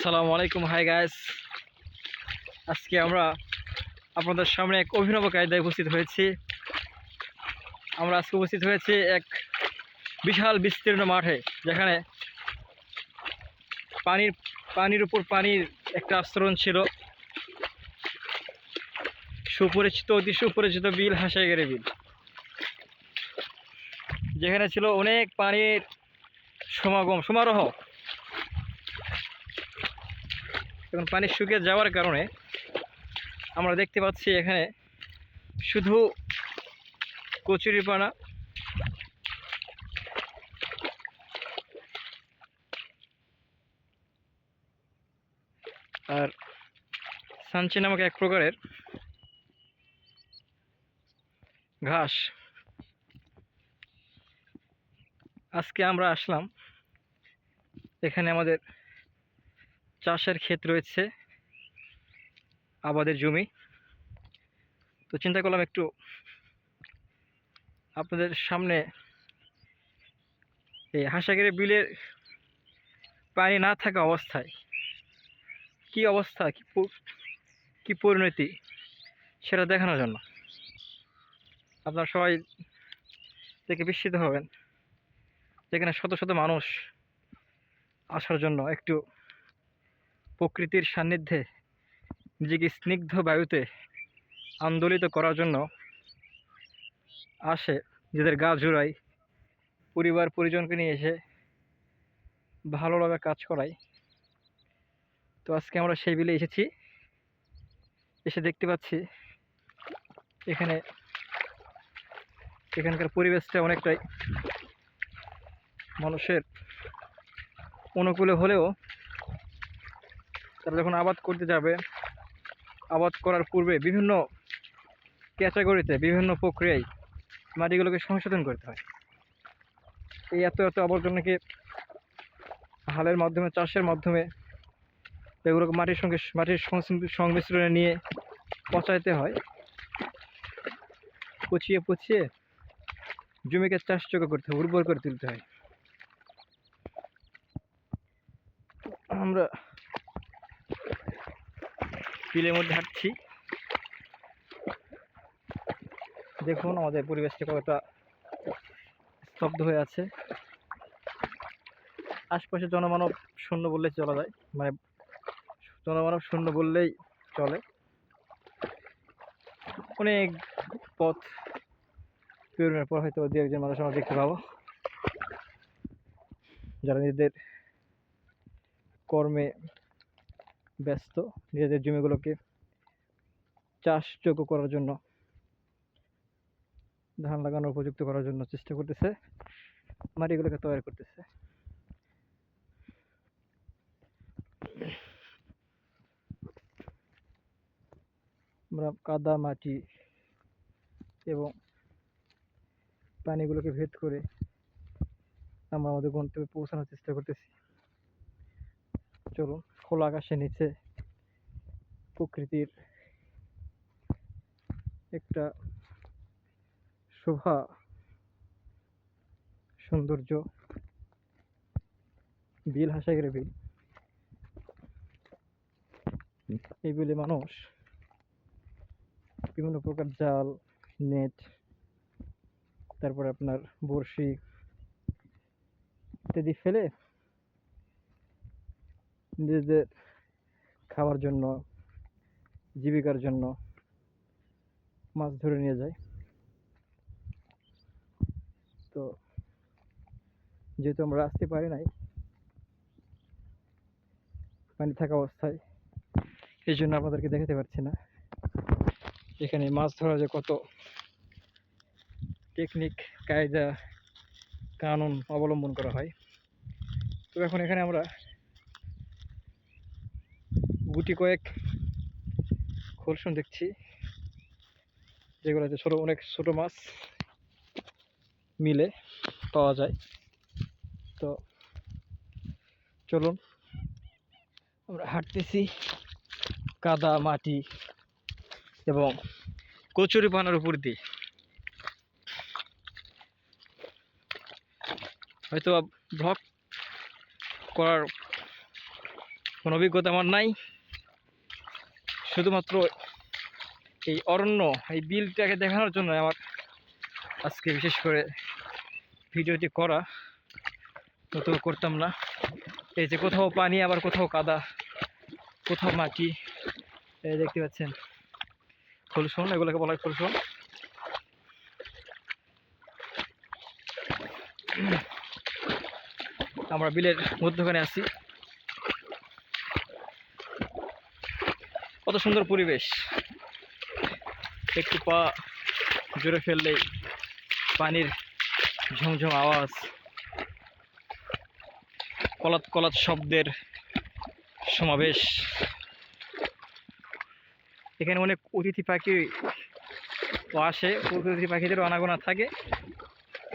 আসসালামু আলাইকুম, hi guys. আজকে আমরা আপনাদের সামনে এক অভিনব কায়দায় উপস্থিত হয়েছি। আমরা আজকে উপস্থিত হয়েছি এক বিশাল বিস্তীর্ণ মাঠে, যেখানে পানির উপর পানির একটা আস্তরণ ছিল। অতি সুপরিচিত বিল হাসাইগেরে বিল, যেখানে ছিল অনেক পানির সমারোহ। এখন পানি শুকিয়ে যাওয়ার কারণে আমরা দেখতে পাচ্ছি এখানে শুধু কচুরিপানা আর সানচি নামক এক প্রকারের ঘাস। আজকে আমরা আসলাম, এখানে আমাদের চাষের ক্ষেত রয়েছে, আবাদের জমি। তো চিন্তা করলাম একটু আপনাদের সামনে এই হাসাগেরে বিলের পানি না থাকা অবস্থায় কি অবস্থা, কি পরিণতি, সেটা দেখানোর জন্য। আপনারা সবাই দেখে বিস্মিত হবেন, যেখানে শত শত মানুষ আসার জন্য, একটু প্রকৃতির সান্নিধ্যে নিজেকে স্নিগ্ধ বায়ুতে আন্দোলিত করার জন্য আসে, নিজেদের গা জোড়ায়, পরিবার পরিজনকে নিয়ে এসে ভালোভাবে কাজ করায়। তো আজকে আমরা সেই বিলে এসেছি, এসে দেখতে পাচ্ছি এখানকার পরিবেশটা অনেকটাই মানুষের অনুকূলে হলেও তারা যখন আবাদ করতে যাবে, আবাদ করার পূর্বে বিভিন্ন ক্যাটাগরিতে, বিভিন্ন প্রক্রিয়ায় মাটিগুলোকে সংশোধন করতে হয়। এই এত আবর্জনাকে হালের মাধ্যমে, চাষের মাধ্যমে এগুলোকে মাটির সংমিশ্রণে নিয়ে পচাইতে হয়। পচিয়ে জমিকে চাষযোগ্য করতে হয়, উর্বর করে তুলতে হয়। আমরা বিলের মধ্যে হাঁটছি, দেখুন আমাদের পরিবেশটা কতটা স্তব্ধ হয়ে আছে। আশপাশে জনমানব শূন্য বললেই চলা যায়, মানে জনমানব শূন্য বললেই চলে। অনেক পথ পেরোনোর পর হয়তো দু একজন মানুষ আমরা দেখতে পাবো, যারা নিজেদের কর্মে ব্যস্ত, নিজেদের জমিগুলোকে চাষযোগ্য করার জন্য, ধান লাগানোর উপযুক্ত করার জন্য চেষ্টা করতেছে, মাটিগুলোকে তৈরি করতেছে। আমরা কাদা মাটি এবং পানিগুলোকে ভেদ করে আমরা আমাদের গন্তব্যে পৌঁছানোর চেষ্টা করতেছি। চলুন, খোলা আকাশের নিচে প্রকৃতির একটা শোভা, সৌন্দর্য, বিল হাসাগেরে বিল। এই বিলে মানুষ বিভিন্ন প্রকার জাল, নেট, তারপরে আপনার বড়শি ইত্যাদি ফেলে নিজেদের খাওয়ার জন্য, জীবিকার জন্য মাছ ধরে নিয়ে যায়। তো যেহেতু আমরা আসতে পারি নাই পানি থাকা অবস্থায়, এই জন্য আপনাদেরকে দেখাতে পারছি না এখানে মাছ ধরা যে কত টেকনিক, কায়দা, কানুন অবলম্বন করা হয়। তো এখন এখানে আমরা গুটি কয়েক খোলসন দেখছি, যেগুলোতে অনেক ছোট মাছ মিলে পাওয়া যায়। তো চলুন, আমরা হাঁটতেছি কাদা মাটি এবং কচুরিপানার উপর দিয়ে। হয়তো ব্লগ করার কোনো অভিজ্ঞতা আমার নাই, শুধুমাত্র এই অরণ্য, এই বিলটাকে দেখানোর জন্য আমার আজকে বিশেষ করে ভিডিওটি করা, তো করতাম না। এই যে কোথাও পানি, আবার কোথাও কাদা, কোথাও মাটি, এই দেখতে পাচ্ছেন খোলসন, এগুলোকে বলা হয় খোলসন। আমরা বিলের মধ্যখানে আছি, কত সুন্দর পরিবেশ। একটু পা জোরে ফেললেই পানির ঝমঝম আওয়াজ, কলাত কলাত শব্দের সমাবেশ। এখানে অনেক অতিথি পাখি আসে, অতিথি পাখিদেরও আনাগোনা থাকে,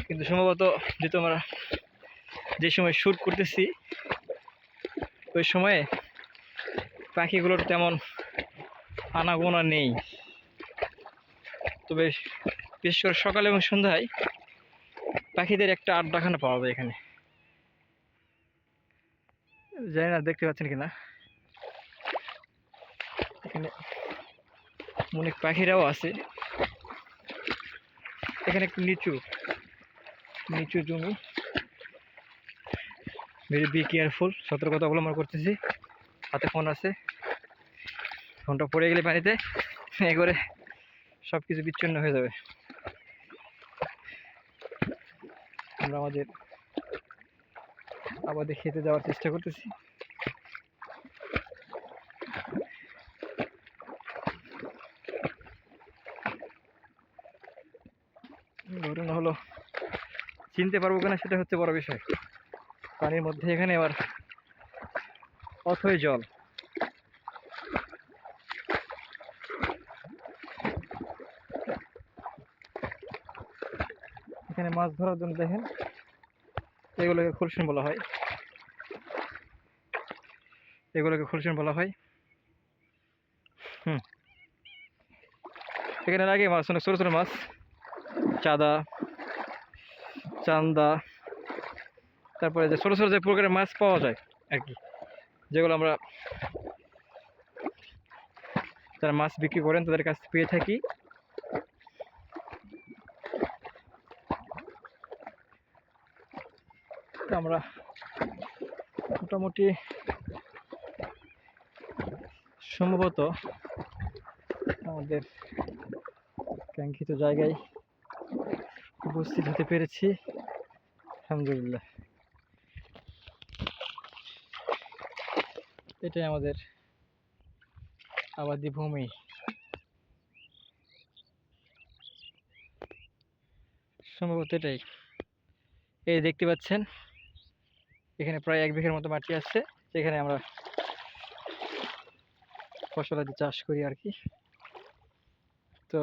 কিন্তু সম্ভবত যেহেতু আমরা যে সময় শ্যুট করতেছি ওই সময়ে পাখিগুলোর তেমন আনাগোনা নেই। তবে বিশেষ করে সকালে এবং সন্ধ্যায় পাখিদের একটা আড্ডাখানা পাওয়া যায় এখানে। জানি না দেখতে পাচ্ছেন কিনা, এখানে অনেক পাখিরাও আছে। এখানে একটু নিচু নিচু জমি, ভেরি বি কেয়ারফুল, সতর্কতা অবলম্বন করতেছি। হাতে ফোন আছে, ফোনটা পড়ে গেলে পানিতে এ করে সব কিছু বিচ্ছিন্ন হয়ে যাবে। আমরা আমাদের আবাদে খেতে যাওয়ার চেষ্টা করতেছি। ঘটনা হলো চিনতে পারবো কিনা সেটা হচ্ছে বড় বিষয়। পানির মধ্যে এখানে আবার অথই জল, এখানে মাছ ধরার জন্য দেখেন এগুলোকে খুলসুন বলা হয়, এগুলোকে খুলসুন বলা হয়। এখানে লাগে মাছ, অনেক ছোটো ছোটো মাছ, চাঁদা, চান্দা, তারপরে যে ছোটো ছোটো যে প্রকারের মাছ পাওয়া যায় আর কি, যেগুলো আমরা যারা মাছ বিক্রি করেন তাদের কাছ থেকে পেয়ে থাকি। আমরা মোটামুটি সম্ভবত আমাদের কাঙ্ক্ষিত জায়গায় উপস্থিত হতে পেরেছি, আলহামদুলিল্লাহ। এটাই আমাদের আবাদি ভূমি। সম্ভবত এটাই, এই দেখতে পাচ্ছেন এখানে প্রায় 1 বিঘার মতো মাটি আছে, যেখানে আমরা ফসলাদি চাষ করি আর কি। তো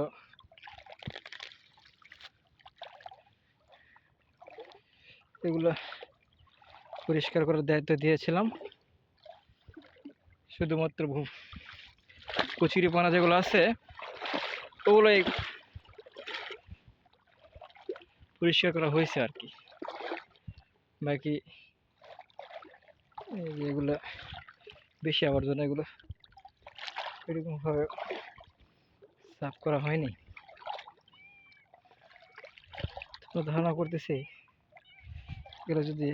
এগুলো পরিষ্কার করার দায়িত্ব দিয়েছিলাম, শুধুমাত্র কচুরিপানা যেগুলো আছে ওগুলোই পরিষ্কার করা হয়েছে আর কি। বাকি এগুলো বেশি আবর্জনা, এগুলো এরকমভাবে সাফ করা হয়নি। তো ধারণা করতেছি এগুলো যদি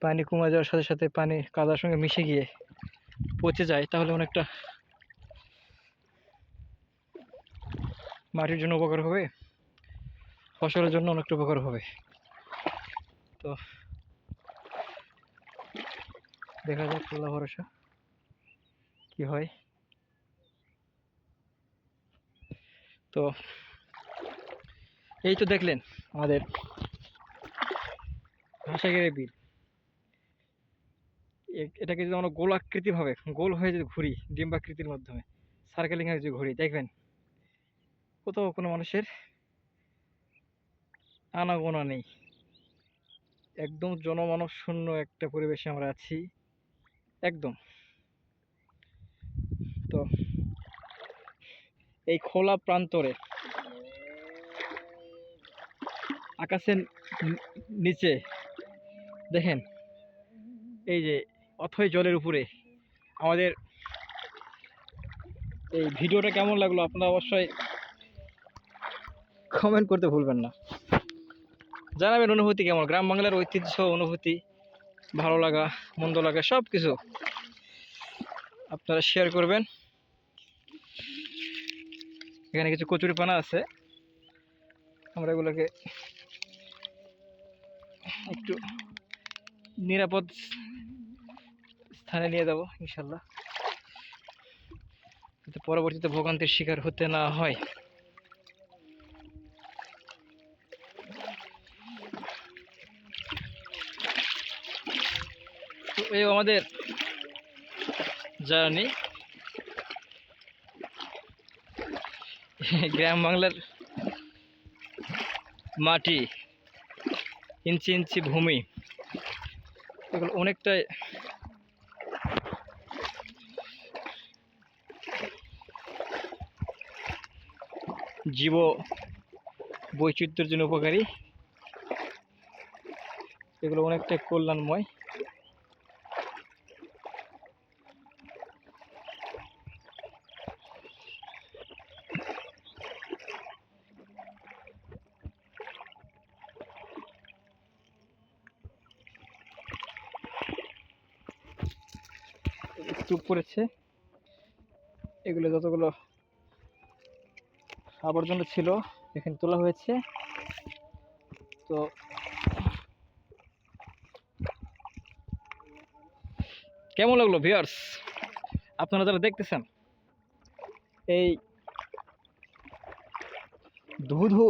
পানি কমে যাওয়ার সাথে সাথে পানি কাদার সঙ্গে মিশে গিয়ে পচে যায়, তাহলে অনেকটা মাটির জন্য উপকার হবে, ফসলের জন্য অনেকটা উপকার হবে। তো দেখা যাক আল্লাহ ভরসা কি হয়। তো এই তো দেখলেন আমাদের হাঁসাগেরে বিল। এটাকে যদি আমরা গোলাকৃতি ভাবে গোল হয়ে যদি ঘুরি, ডিম্বাকৃতির মাধ্যমে সার্কেলিং এ যদি ঘুরি, দেখবেন কোথাও কোনো মানুষের আনাগোনা নেই, একদম জনমানব শূন্য একটা পরিবেশে আমরা আছি একদম। তো এই খোলা প্রান্তরে আকাশের নিচে দেখেন এই যে অথই জলের উপরে আমাদের এই ভিডিওটা কেমন লাগলো আপনারা অবশ্যই কমেন্ট করতে ভুলবেন না। জানাবেন অনুভূতি কেমন, গ্রাম বাংলার ঐতিহ্য অনুভূতি, ভালো লাগা মন্দ লাগা সব কিছু আপনারা শেয়ার করবেন। এখানে কিছু কচুরিপানা আছে, আমরা এগুলোকে একটু নিরাপদ স্থানে নিয়ে যাবো ইনশাল্লাহ, যাতে পরবর্তীতে ভোগান্তির শিকার হতে না হয়। তো এই আমাদের জার্নি গ্রাম বাংলার মাটি, ইঞ্চি ইঞ্চি ভূমি, এগুলো অনেকটাই জীব বৈচিত্র্যের জন্য উপকারী, এগুলো অনেকটাই কল্যাণময়। স্তূপ করেছে, এগুলো যতগুলো আবর্জনা ছিল এখানে তোলা হয়েছে। তো কেমন লাগলো ভিউয়ার্স, আপনারা যারা দেখতেছেন এই ধুধু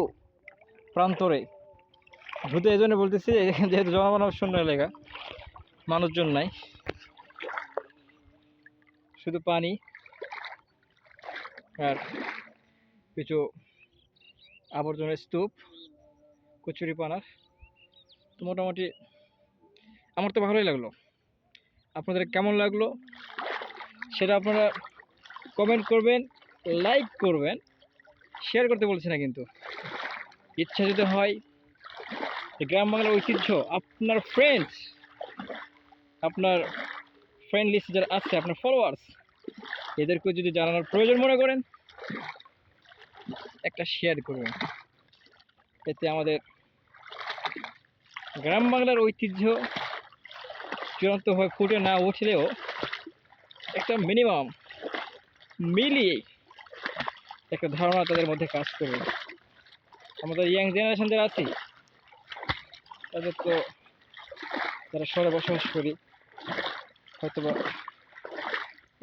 প্রান্তরে, ধুধু এই জন্য বলতেছি যেহেতু জনমানব শূন্য এলাকা, মানুষজন নাই, শুধু পানি আর কিছু আবর্জনার স্তূপ, কচুরিপানার। তো মোটামুটি আমার তো ভালোই লাগলো, আপনাদের কেমন লাগলো সেটা আপনারা কমেন্ট করবেন, লাইক করবেন, শেয়ার করতে বলছি না, কিন্তু ইচ্ছা যদি হয় গ্রাম বাংলার ঐতিহ্য আপনার ফ্রেন্ডস, আপনার ফ্রেন্ড লিস্ট যারা আছে, আপনার ফলোয়ার্স, এদেরকে যদি জানানোর প্রয়োজন মনে করেন একটা শেয়ার করবেন, এতে আমাদের গ্রাম বাংলার ঐতিহ্য চূড়ান্তভাবে ফুটে না উঠলেও একটা মিনিমাম মিলিয়ে একটা ধারণা তাদের মধ্যে কাজ করবে। আমাদের ইয়াং জেনারেশন যারা আছি তাদের তো, যারা শহরে বসবাস করি, হয়তো বা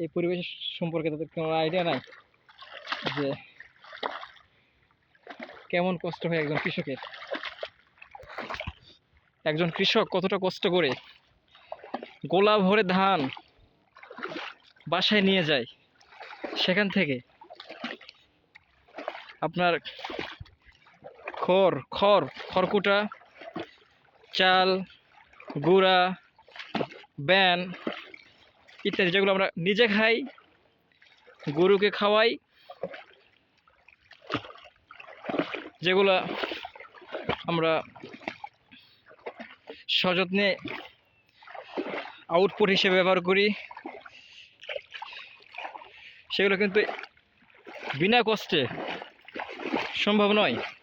এই পরিবেশ সম্পর্কে তাদের কোনো আইডিয়া নাই যে কেমন কষ্ট হয় একজন কৃষকের। একজন কৃষক কতটা কষ্ট করে গোলা ভরে ধান বাসায় নিয়ে যায়, সেখান থেকে আপনার খড়কুটা, চাল, গুঁড়া, ব্যান ইত্যাদি, যেগুলো আমরা নিজে খাই, গরুকে খাওয়াই, যেগুলো আমরা সযত্নে আউটপুট হিসেবে ব্যবহার করি, সেগুলো কিন্তু বিনা কষ্টে সম্ভব নয়।